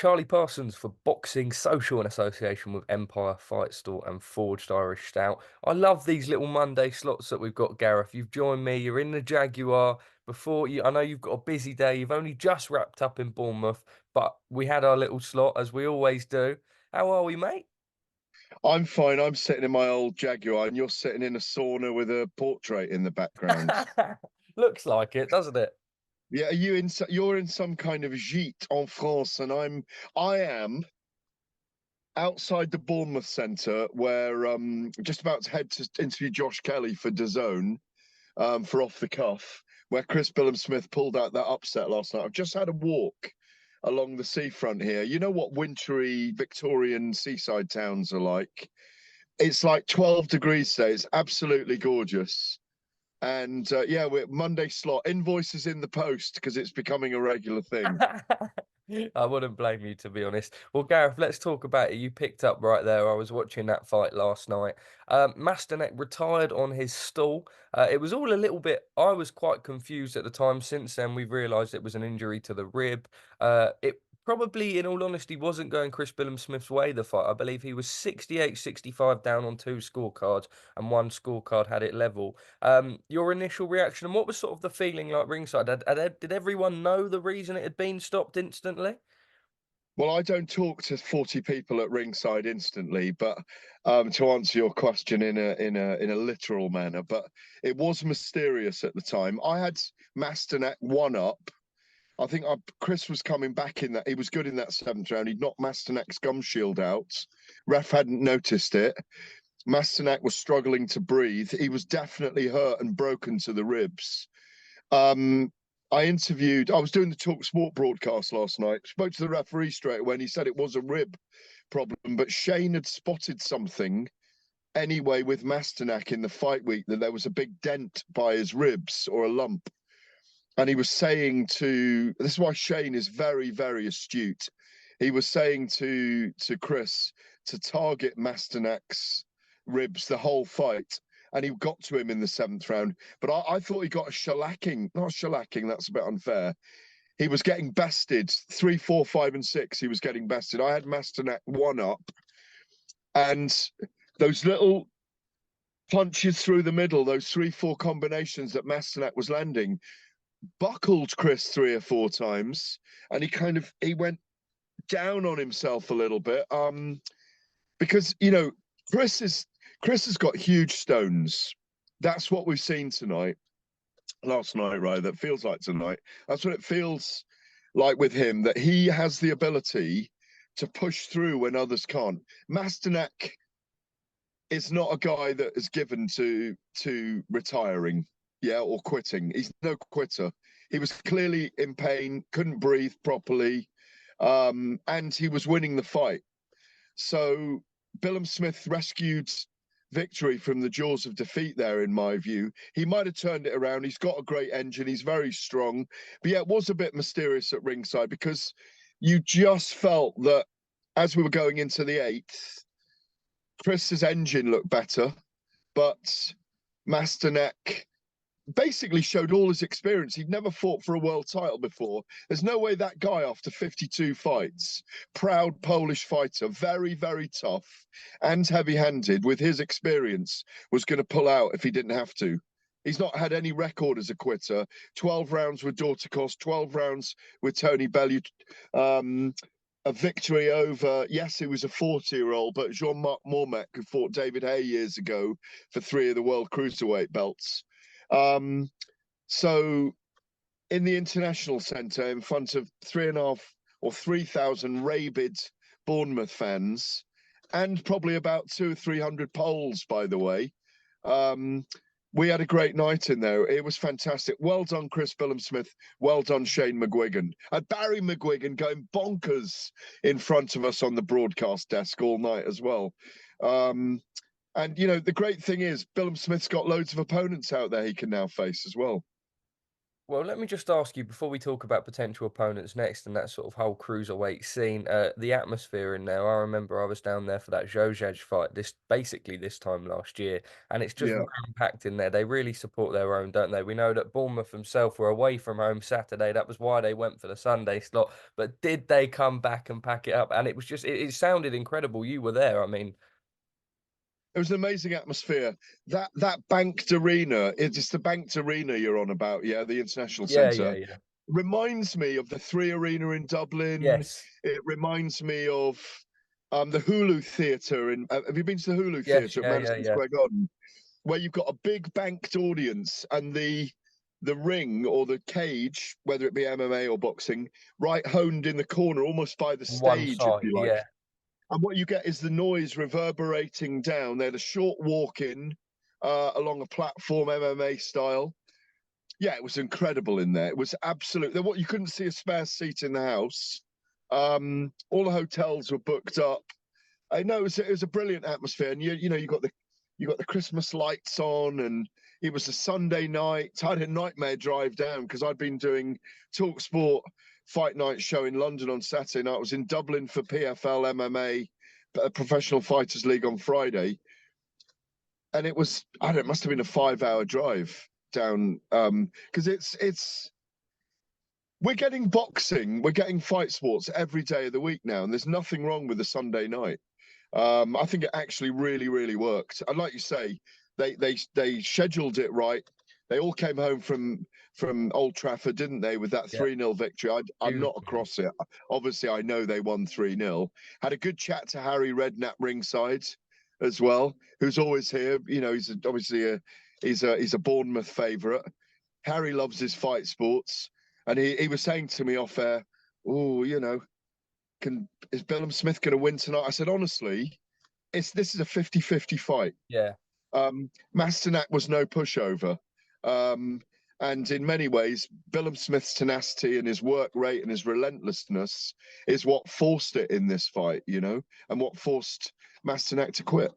Charlie Parsons for Boxing Social in association with Empire Fight Store and Forged Irish Stout. I love these little Monday slots that we've got, Gareth. You've joined me. You're in the Jaguar. I know you've got a busy day. You've only just wrapped up in Bournemouth, but we had our little slot as we always do. How are we, mate? I'm fine. I'm sitting in my old Jaguar, and you're sitting in a sauna with a portrait in the background. Looks like it, doesn't it? Yeah, are you in? You're in some kind of gîte en France, and I am outside the Bournemouth Centre, where just about to head to interview Josh Kelly for DAZN, for Off the Cuff, where Chris Billam Smith pulled out that upset last night. I've just had a walk along the seafront here. You know what wintry Victorian seaside towns are like? It's like 12 degrees today. It's absolutely gorgeous. And yeah, we're Monday slot. Invoices in the post because it's becoming a regular thing. I wouldn't blame you, to be honest. Well, Gareth, let's talk about it. You picked up right there. I was watching that fight last night. Masternak retired on his stall. It was all a little bit, I was quite confused at the time. Since then, we've realised it was an injury to the rib. It probably, in all honesty, wasn't going Chris Billam Smith's way, the fight. I believe he was 68-65 down on two scorecards, and one scorecard had it level. Your initial reaction, and what was sort of the feeling like ringside? Did everyone know the reason it had been stopped instantly? Well, I don't talk to 40 people at ringside instantly, but to answer your question in a literal manner, but it was mysterious at the time. I had Masternak one up. Chris was coming back in that. He was good in that seventh round. He'd knocked Masternak's gum shield out. Ref hadn't noticed it. Masternak was struggling to breathe. He was definitely hurt and broken to the ribs. Um, I was doing the Talk Sport broadcast last night, spoke to the referee straight away, and he said it was a rib problem, but Shane had spotted something anyway with Masternak in the fight week, that there was a big dent by his ribs or a lump. And he was saying this is why Shane is very, very astute. He was saying to Chris to target Masternak's ribs the whole fight, and he got to him in the seventh round. But I thought he got a shellacking. Not shellacking, that's a bit unfair. He was getting bested. 3, 4, 5, and 6. He was getting bested. I had Masternak one up, and those little punches through the middle, those 3, 4 combinations that Masternak was landing, buckled Chris 3 or 4 times, and he went down on himself a little bit. Because Chris has got huge stones. That's what we've seen tonight. Last night, right? That feels like tonight. That's what it feels like with him, that he has the ability to push through when others can't. Masternak is not a guy that is given to retiring, yeah, or quitting. He's no quitter. He was clearly in pain, couldn't breathe properly, and he was winning the fight. So Billam Smith rescued victory from the jaws of defeat there, in my view. He might have turned it around. He's got a great engine. He's very strong. But yeah, it was a bit mysterious at ringside, because you just felt that as we were going into the eighth, Chris's engine looked better, but Masternak basically showed all his experience. He'd never fought for a world title before. There's no way that guy, after 52 fights, proud Polish fighter, very, very tough and heavy-handed with his experience, was going to pull out if he didn't have to. He's not had any record as a quitter. 12 rounds with Dorticos, 12 rounds with Tony Bellew. A victory over, yes, he was a 40-year-old, but Jean-Marc Mormac, who fought David Hay years ago for 3 of the world cruiserweight belts. So in the International Centre, in front of 3.5 or 3,000 rabid Bournemouth fans, and probably about 200 or 300 Poles, by the way, we had a great night in there. It was fantastic. Well done, Chris Billam Smith. Well done, Shane McGuigan. And Barry McGuigan going bonkers in front of us on the broadcast desk all night as well. And, the great thing is Billam Smith's got loads of opponents out there he can now face as well. Well, let me just ask you before we talk about potential opponents next and that sort of whole cruiserweight scene, the atmosphere in there. I remember I was down there for that Zhozhaj fight basically this time last year, and it's just Yeah. ram-packed in there. They really support their own, don't they? We know that Bournemouth themselves were away from home Saturday. That was why they went for the Sunday slot. But did they come back and pack it up? And it was just, it sounded incredible. You were there. I mean, It was an amazing atmosphere. That banked arena, it's the banked arena you're on about, yeah, the international yeah, yeah, centre. yeah. Reminds me of the Three Arena in Dublin. Yes. It reminds me of the Hulu Theatre in. Have you been to the Hulu Yes, Theatre at yeah, yeah, Madison yeah. Square Garden, where you've got a big banked audience and the ring or the cage, whether it be MMA or boxing, right honed in the corner, almost by the One stage, if side, you like. yeah. And what you get is the noise reverberating down. They had a short walk in along a platform, MMA style. Yeah, it was incredible in there. It was absolute. What you couldn't see a spare seat in the house. All the hotels were booked up. I know it was a brilliant atmosphere, and you know you got the Christmas lights on, and it was a Sunday night. I had a nightmare drive down because I'd been doing Talk Sport Fight Night show in London on Saturday night. I was in Dublin for PFL MMA, Professional Fighters League on Friday, and it was I don't know, it must have been a 5 hour drive down because it's we're getting boxing, we're getting fight sports every day of the week now, and there's nothing wrong with the Sunday night. I think it actually really, really worked. And like you say, they scheduled it right. They all came home from Old Trafford, didn't they, with that Yeah. 3-0 victory? I'm not Beautiful. across it. Obviously, I know they won 3-0. Had a good chat to Harry Redknapp ringside as well, who's always here. You know, obviously he's a Bournemouth favourite. Harry loves his fight sports, and he was saying to me off air, "Oh, you know, is Billam Smith going to win tonight?" I said, honestly, this is a 50-50 fight. Yeah. Masternak was no pushover. Um, and in many ways, Billam Smith's tenacity and his work rate and his relentlessness is what forced it in this fight, you know, and what forced Masternak to quit.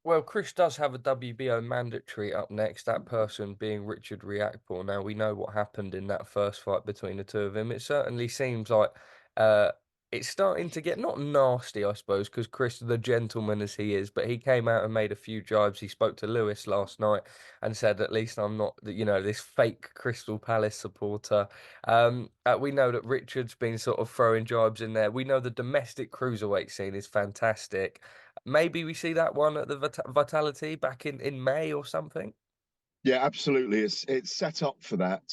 Well, Chris does have a WBO mandatory up next, that person being Richard Riakporhe. Now, we know what happened in that first fight between the two of them. It certainly seems like uh, it's starting to get not nasty, I suppose, because Chris, the gentleman as he is, but he came out and made a few jibes. He spoke to Lewis last night and said, at least I'm not, you know, this fake Crystal Palace supporter. We know that Richard's been sort of throwing jibes in there. We know the domestic cruiserweight scene is fantastic. Maybe we see that one at the Vitality back in May or something. Yeah, absolutely. It's set up for that.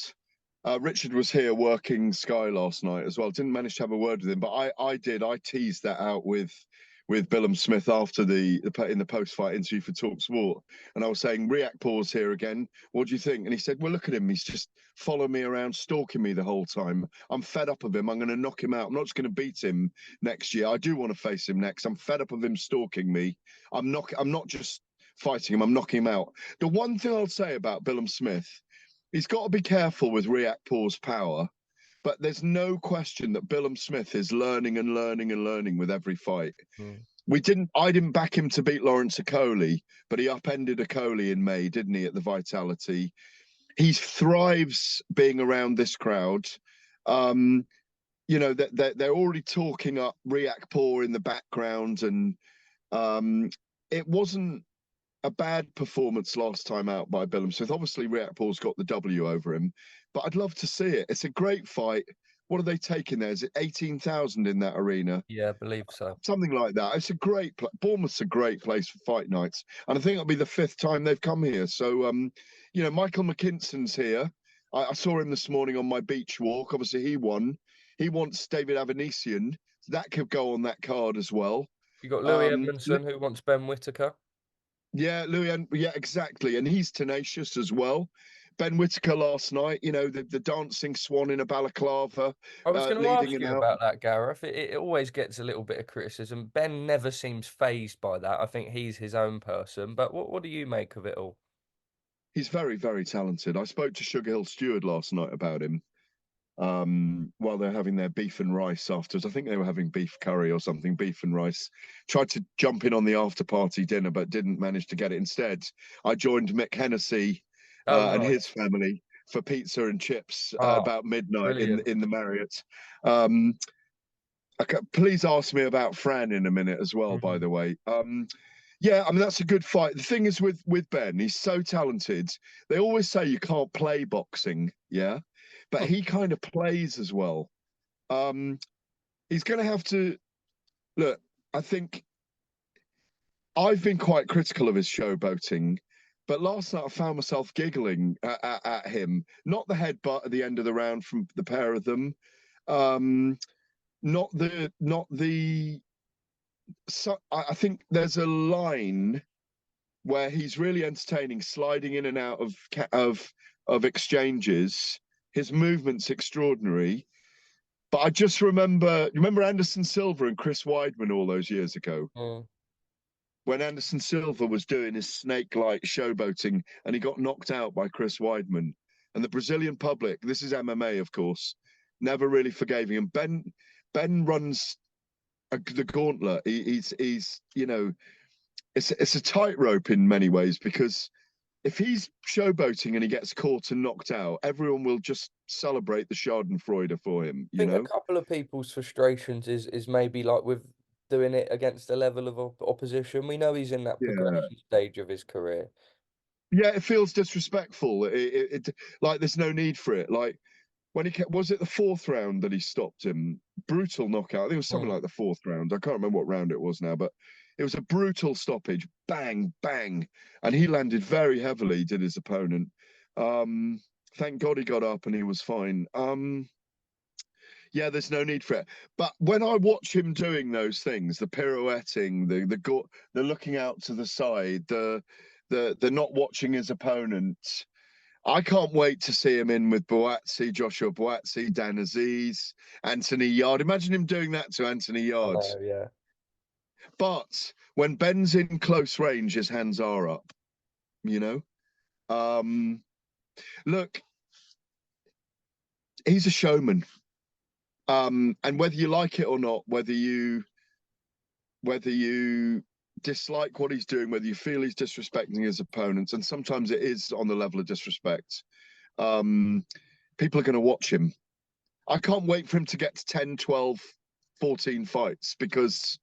Richard was here working Sky last night as well. Didn't manage to have a word with him, but I did. I teased that out with Billam Smith after the in the post fight interview for Talk Sport, and I was saying Riakporhe's here again. What do you think? And he said, "Well, look at him. He's just following me around, stalking me the whole time. I'm fed up of him. I'm going to knock him out. I'm not just going to beat him next year. I do want to face him next. I'm fed up of him stalking me. I'm not just fighting him. I'm knocking him out." The one thing I'll say about Billam Smith, he's got to be careful with Riakporhe's power, but there's no question that Billam Smith is learning and learning and learning with every fight. Mm. I didn't back him to beat Lawrence Okoli, but he upended Okoli in May, didn't he, at the Vitality? He thrives being around this crowd. Um, you know, they're already talking up Riakporhe in the background, and it wasn't a bad performance last time out by Billam Smith. Obviously, Riakporhe's got the W over him, but I'd love to see it. It's a great fight. What are they taking there? Is it 18,000 in that arena? Yeah, I believe so. Something like that. It's a great Bournemouth's a great place for fight nights, and I think it'll be the 5th time they've come here. So, you know, Michael McKinson's here. I saw him this morning on my beach walk. Obviously, he won. He wants David Avanesian. That could go on that card as well. You got Louis Um, Edmondson who wants Ben Whittaker. yeah, Louis, yeah, exactly. And he's tenacious as well. Ben Whittaker last night, you know, the dancing swan in a balaclava, I was going to leading ask him you out. about that, Gareth. It always gets a little bit of criticism. Ben never seems phased by that. I think he's his own person. But what do you make of it all? He's very, very talented. I spoke to Sugar Hill Steward last night about him while they're having their beef and rice afterwards. I think they were having beef curry or something, beef and rice. Tried to jump in on the after party dinner, but didn't manage to get it. Instead, I joined Mick Hennessy Oh, and his nice. family for pizza and chips Oh, about midnight brilliant. in the Marriott. Um, please ask me about Fran in a minute as well, by Mhm. the way. Yeah, I mean that's a good fight. The thing is with Ben, he's so talented. They always say you can't play boxing, yeah, but he kind of plays as well. Um, he's going to have to look. I think I've been quite critical of his showboating, but last night I found myself giggling at him. Not the headbutt at the end of the round from the pair of them. Um, not the. So I think there's a line where he's really entertaining, sliding in and out of exchanges. His movement's extraordinary. But I just remember Anderson Silva and Chris Weidman all those years ago Mm. when Anderson Silva was doing his snake-like showboating and he got knocked out by Chris Weidman. And the Brazilian public, this is MMA, of course, never really forgave him. Ben runs the gauntlet. He's it's a tightrope in many ways because if he's showboating and he gets caught and knocked out, everyone will just celebrate the Schadenfreude for him, I you think a know? couple of people's frustrations is maybe like with doing it against a level of opposition. We know he's in that Yeah. progression stage of his career. Yeah, it feels disrespectful. Like there's no need for it. Like when was it the fourth round that he stopped him? Brutal knockout. I think it was something Mm. like the fourth round. I can't remember what round it was now, but it was a brutal stoppage. Bang, bang. And he landed very heavily, did his opponent. Um, thank God he got up and he was fine. Yeah, there's no need for it. But when I watch him doing those things, the pirouetting, the looking out to the side, the not watching his opponent, I can't wait to see him in with Joshua Boatsi, Dan Aziz, Anthony Yard. Imagine him doing that to Anthony I Yard. know, yeah. But when Ben's in close range, his hands are up, you know? Um, look, he's a showman. And whether you like it or not, whether you dislike what he's doing, whether you feel he's disrespecting his opponents, and sometimes it is on the level of disrespect, um, people are going to watch him. I can't wait for him to get to 10, 12, 14 fights because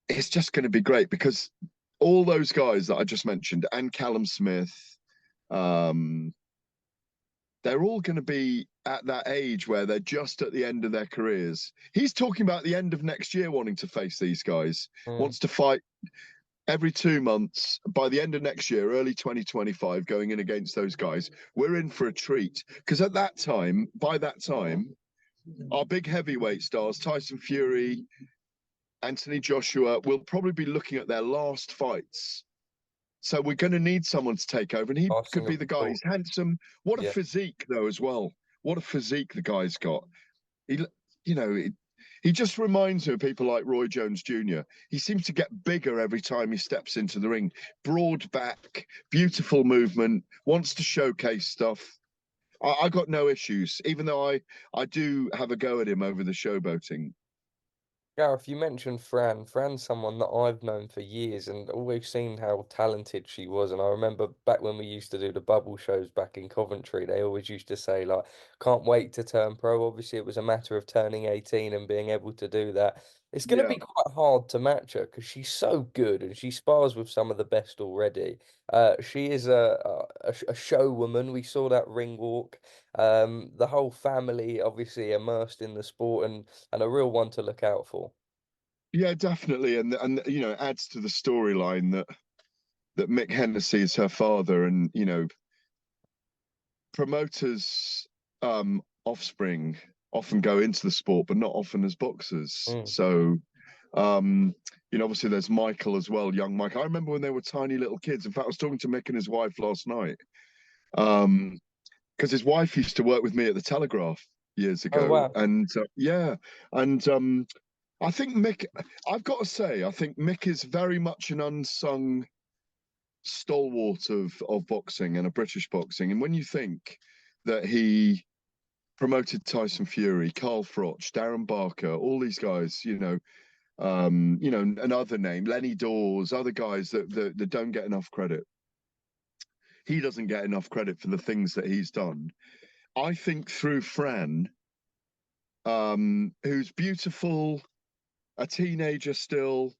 it's just going to be great because all those guys that I just mentioned and Callum Smith, um, they're all going to be at that age where they're just at the end of their careers. He's talking about the end of next year wanting to face these guys, Mm. wants to fight every 2 months. By the end of next year, early 2025, going in against those guys, we're in for a treat. Because at that time, by that time, our big heavyweight stars, Tyson Fury, Anthony Joshua, will probably be looking at their last fights. So we're going to need someone to take over, and he could Passing be of the the guy. torch. He's handsome. What a Yeah. physique, though, as well. What a physique the guy's got. He, you know, he just reminds me of people like Roy Jones Jr. He seems to get bigger every time he steps into the ring. Broad back, beautiful movement, wants to showcase stuff. I got no issues, even though I do have a go at him over the showboating. Gareth, you mentioned Fran. Fran's someone that I've known for years and always seen how talented she was. And I remember back when we used to do the bubble shows back in Coventry, they always used to say, like, can't wait to turn pro. Obviously, it was a matter of turning 18 and being able to do that. It's going to Yeah, be quite hard to match her because she's so good and she spars with some of the best already. She is a show woman. We saw that ring walk. The whole family obviously immersed in the sport and a real one to look out for. yeah, definitely, and it adds to the storyline that Mick Hennessy is her father, and promoters' offspring often go into the sport, but not often as boxers. Mm. So, obviously there's Michael as well, young Mike. I remember when they were tiny little kids. In fact, I was talking to Mick and his wife last night, because his wife used to work with me at the Telegraph years Oh ago, wow. and yeah, and I think Mick. I've got to say, I think Mick is very much an unsung stalwart of boxing and a British boxing. And when you think that he promoted Tyson Fury, Carl Froch, Darren Barker, all these guys, another name, Lenny Dawes, other guys that don't get enough credit. he doesn't get enough credit for the things that he's done. I think through Fran, who's beautiful, a teenager still,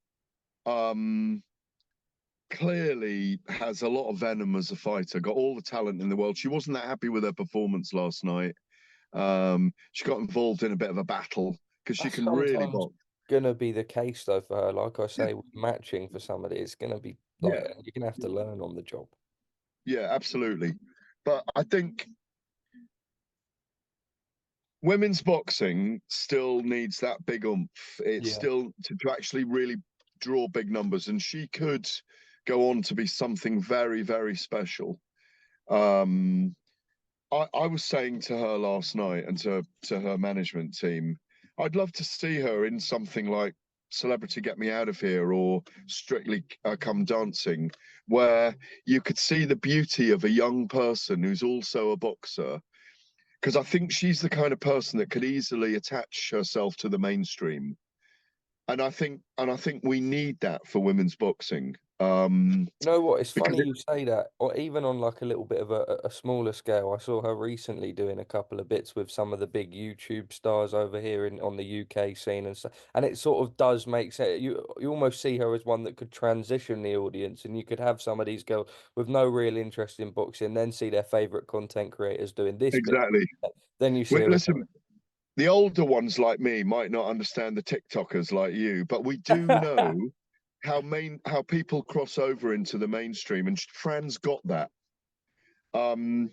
clearly has a lot of venom as a fighter, got all the talent in the world. She wasn't that happy with her performance last night. She got involved in a bit of a battle because she That's can really sometimes box. gonna be the case though for her. Like I Yeah, say, with matching for somebody, it's gonna be like yeah, you're gonna have to learn on the job. yeah, absolutely. But I think women's boxing still needs that big oomph. It's Yeah. still to actually really draw big numbers, and she could go on to be something very, very special. Um, I was saying to her last night and to her management team, I'd love to see her in something like Celebrity Get Me Out of Here or Strictly Come Dancing, where you could see the beauty of a young person who's also a boxer. Because I think she's the kind of person that could easily attach herself to the mainstream, and I think we need that for women's boxing. You know what? It's Because funny you say that, or even on like a little bit of a smaller scale. I saw her recently doing a couple of bits with some of the big YouTube stars over here in on the UK scene and stuff. And it sort of does make sense. You almost see her as one that could transition the audience, and you could have some of these girls with no real interest in boxing, then see their favorite content creators doing this bit. exactly, Then you see her. listen, the older ones like me might not understand the TikTokers like you, but we do know how people cross over into the mainstream, and Fran's got that. Um,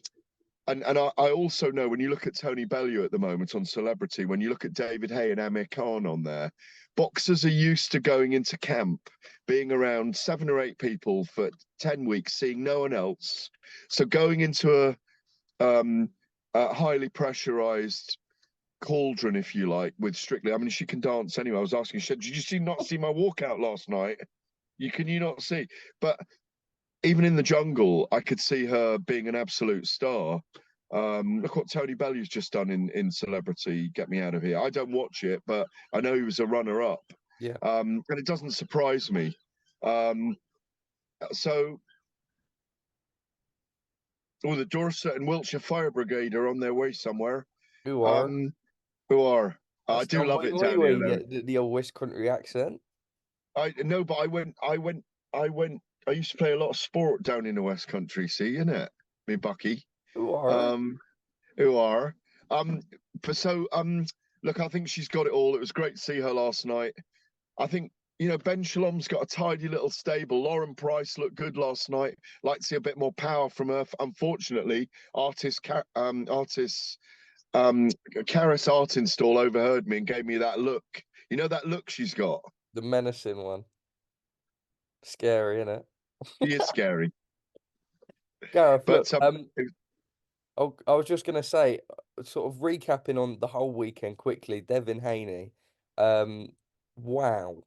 and I also know when you look at Tony Bellew at the moment on Celebrity, when you look at David Hay and Amir Khan on there, boxers are used to going into camp, being around 7 or 8 people for 10 weeks, seeing no one else. So going into a highly pressurized cauldron, if you like, with Strictly. I mean, she can dance anyway. I was asking, did you not see my walkout last night? Can you not see? But even in the jungle, I could see her being an absolute star. Look what Tony Bellew's just done in Celebrity Get Me Out of Here. I don't watch it, but I know he was a runner-up, Yeah. and it doesn't surprise me. Um, so, the Dorset and Wiltshire Fire Brigade are on their way somewhere. Who are? Um, who are? I That's do done love wee it wee down here, wee, though. the old West Country accent. I no, but I went. I used to play a lot of sport down in the West Country. See, innit, me Bucky. Who are? Um, who are? Um, but so look, I think she's got it all. It was great to see her last night. I think Ben Shalom's got a tidy little stable. Lauren Price looked good last night. Like to see a bit more power from her. Unfortunately, Karis Art Install overheard me and gave me that look. You know that look she's got. The menacing one. Scary, isn't She is it? scary. Gareth, look, But I was just gonna say, sort of recapping on the whole weekend quickly, Devin Haney. Um, wow.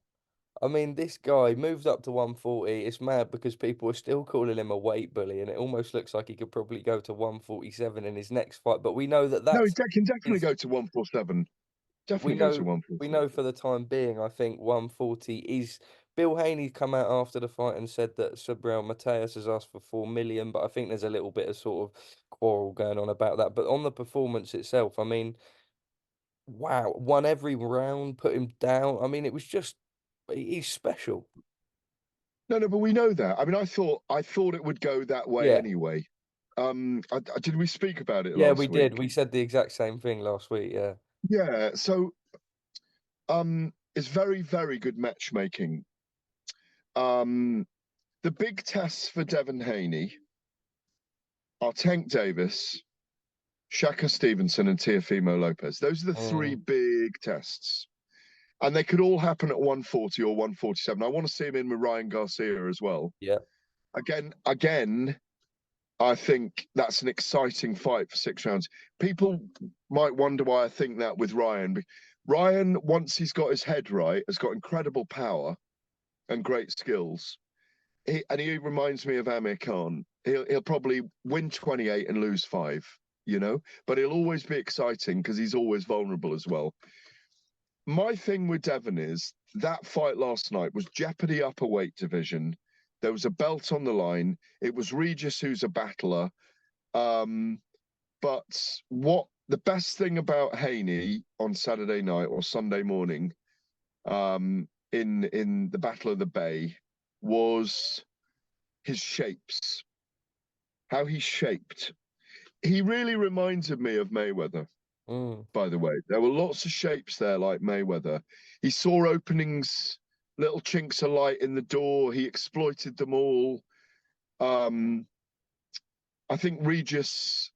I mean, this guy moved up to 140. It's mad because people are still calling him a weight bully, and it almost looks like he could probably go to 147 in his next fight. But we know that no, he that's can definitely his. go to 147. We Definitely go to know, we 147. know for the time being, I think 140 is. Bill Haney come out after the fight and said that Subriel Mateus has asked for 4 million, but I think there's a little bit of sort of quarrel going on about that. But on the performance itself, I mean, wow, won every round, put him down. I mean, it was just he's special. No, no, but we know that. I mean, I thought it would go that way Yeah, anyway. Did we speak about it yeah, we last did. week? We said the exact same thing last week. Yeah. Yeah. So, it's very, very good matchmaking. Um, the big tests for Devin Haney are Tank Davis, Shaka Stevenson, and Teofimo Lopez. Those are the three Mm, big tests, and they could all happen at 140 or 147. I want to see him in with Ryan Garcia as well. yeah. Again, I think that's an exciting fight for 6 rounds. People might wonder why I think that with Ryan. Ryan, once he's got his head right, has got incredible power and great skills. He reminds me of Amir Khan. He'll probably win 28 and lose 5, but he'll always be exciting because he's always vulnerable as well. My thing with Devon is that fight last night was jeopardy upper weight division. There was a belt on the line. It was Regis who's a battler. But what the best thing about Haney on Saturday night or Sunday morning, in the Battle of the Bay, was his shapes, how he shaped. He really reminded me of Mayweather. By the way, there were lots of shapes there like Mayweather. He saw openings, little chinks of light in the door. He exploited them all. I think Regis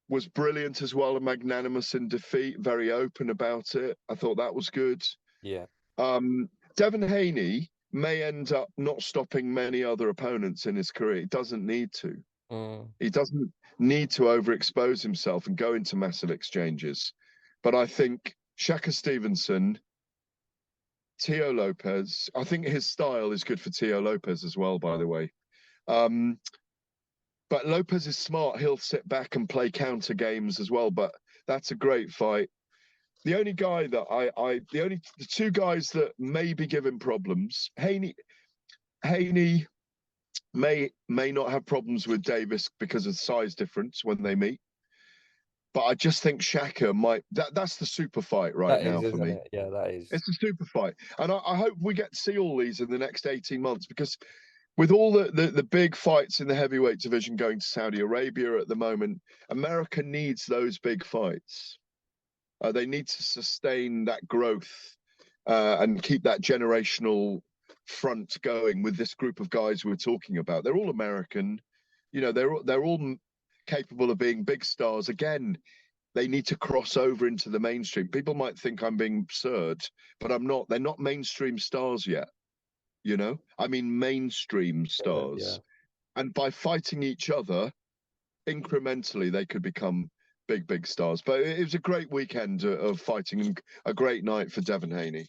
was brilliant as well, and magnanimous in defeat, very open about it. I thought that was good. Yeah. Devin Haney may end up not stopping many other opponents in his career. He doesn't need to. He doesn't need to overexpose himself and go into massive exchanges. But I think Shaka Stevenson, Teo Lopez, I think his style is good for Teo Lopez as well, by the way. But Lopez is smart. He'll sit back and play counter games as well. But that's a great fight. The only guy that the two guys that may be giving problems, Haney may not have problems with Davis because of size difference when they meet. But I just think Shaka might. That's the super fight right That now is, for isn't me. it? Yeah, that is. It's a super fight, and I hope we get to see all these in the next 18 months, because with all the big fights in the heavyweight division going to Saudi Arabia at the moment, America needs those big fights. They need to sustain that growth and keep that generational front going with this group of guys we're talking about. They're all American, they're all capable of being big stars. Again, they need to cross over into the mainstream. People might think I'm being absurd, but I'm not. They're not mainstream stars yet. I mean mainstream Yeah. stars. And by fighting each other incrementally, they could become big stars. But it was a great weekend of fighting and a great night for Devin Haney.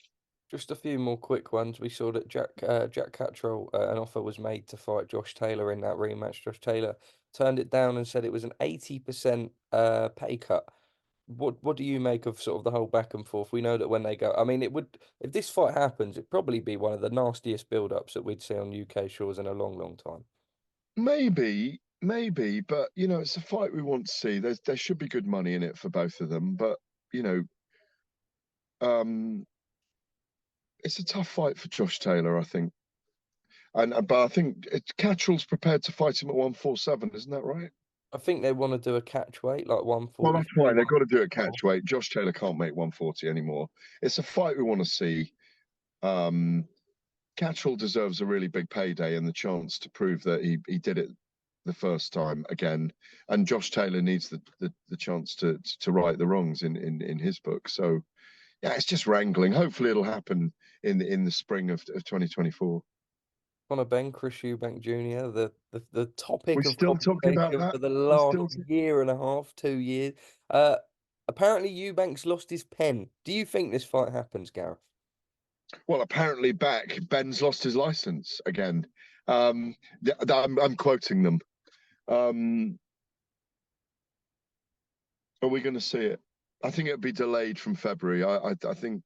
Just a few more quick ones. We saw that Jack Catterall, an offer was made to fight Josh Taylor in that rematch. Josh Taylor turned it down and said it was an 80% pay cut. What do you make of sort of the whole back and forth? We know that when they go, I mean, it would, if this fight happens, it'd probably be one of the nastiest build-ups that we'd see on UK shores in a long time. Maybe, but it's a fight we want to see. There should be good money in it for both of them, but it's a tough fight for Josh Taylor, I think. But I think Catterall's prepared to fight him at 147, isn't that right? I think they want to do a catch weight, like Well, that's 143, fine. They've got to do it 144. catch weight. Josh Taylor can't make 140 anymore. It's a fight we want to see. Catterall deserves a really big payday and the chance to prove that he did it the first time again. And Josh Taylor needs the chance to right the wrongs in his book. So yeah, it's just wrangling. Hopefully it'll happen in the spring of 2024. Conor Benn, Chris Eubank Jr., the We're topic of still talking about conversation that. for the We're last still year and a half, 2 years. Uh, Apparently Eubank's lost his pen. Do you think this fight happens, Gareth? Well, apparently Ben's lost his license again. I'm quoting them. Are we going to see it? I think it'll be delayed from February. I think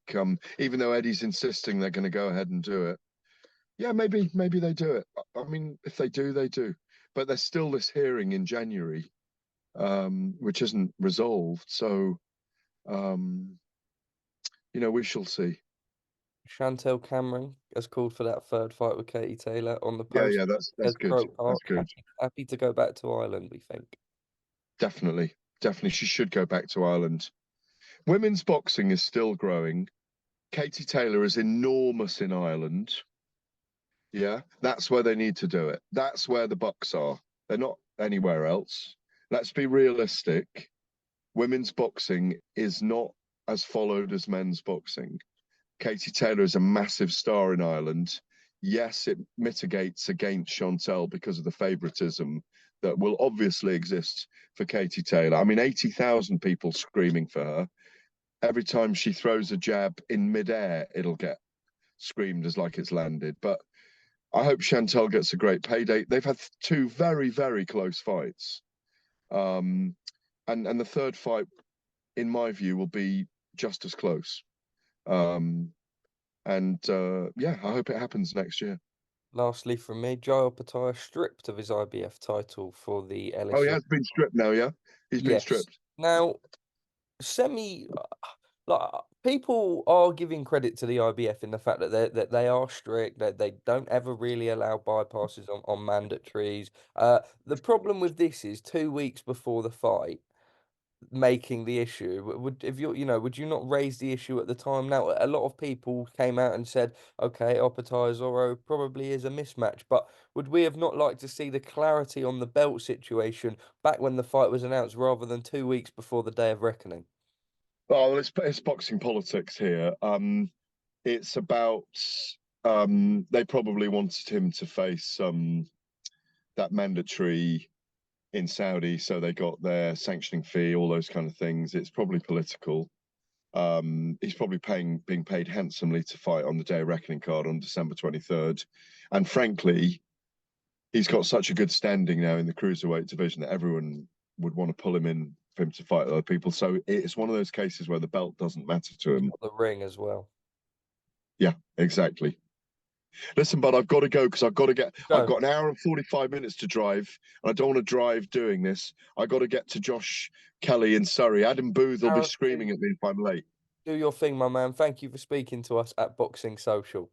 even though Eddie's insisting they're going to go ahead and do it, yeah, maybe they do it. I mean, if they do, they do. But there's still this hearing in January, which isn't resolved. So, we shall see. Chantel Cameron has called for that third fight with Katie Taylor on the Yeah, post. that's As good. Croke That's Park, good. happy to go back to Ireland, we think. Definitely. She should go back to Ireland. Women's boxing is still growing. Katie Taylor is enormous in Ireland. Yeah, that's where they need to do it. That's where the bucks are. They're not anywhere else. Let's be realistic. Women's boxing is not as followed as men's boxing. Katie Taylor is a massive star in Ireland. Yes, it mitigates against Chantel because of the favoritism that will obviously exist for Katie Taylor. I mean, 80,000 people screaming for her. Every time she throws a jab in midair, it'll get screamed as like it's landed. But I hope Chantel gets a great payday. They've had two very, very close fights. And the third fight, in my view, will be just as close. Yeah, I hope it happens next year. Lastly from me, Joe Opetaia stripped of his IBF title for the Oh, he LSU. has been stripped now, yeah? He's been Yes. stripped. Now, semi, like people are giving credit to the IBF in the fact that they are strict, that they don't ever really allow bypasses on mandatories. The problem with this is 2 weeks before the fight, making the issue. Would if you're, would you not raise the issue at the time? Now, a lot of people came out and said, okay, Opetaia Zorro probably is a mismatch, but would we have not liked to see the clarity on the belt situation back when the fight was announced rather than 2 weeks before the day of reckoning? Oh, well, it's boxing politics here. It's about they probably wanted him to face that mandatory in Saudi, so they got their sanctioning fee, all those kind of things. It's probably political. He's probably being paid handsomely to fight on the Day of Reckoning card on December 23rd. And frankly, he's got such a good standing now in the cruiserweight division that everyone would want to pull him in for him to fight other people. So it's one of those cases where the belt doesn't matter to He's him. got the ring as well. Yeah, exactly. Listen, bud, I've got to go because I've Go. got an hour and 45 minutes to drive. And I don't want to drive doing this. I got to get to Josh Kelly in Surrey. Adam Booth will be Gareth, screaming at me if I'm late. do your thing, my man. Thank you for speaking to us at Boxing Social.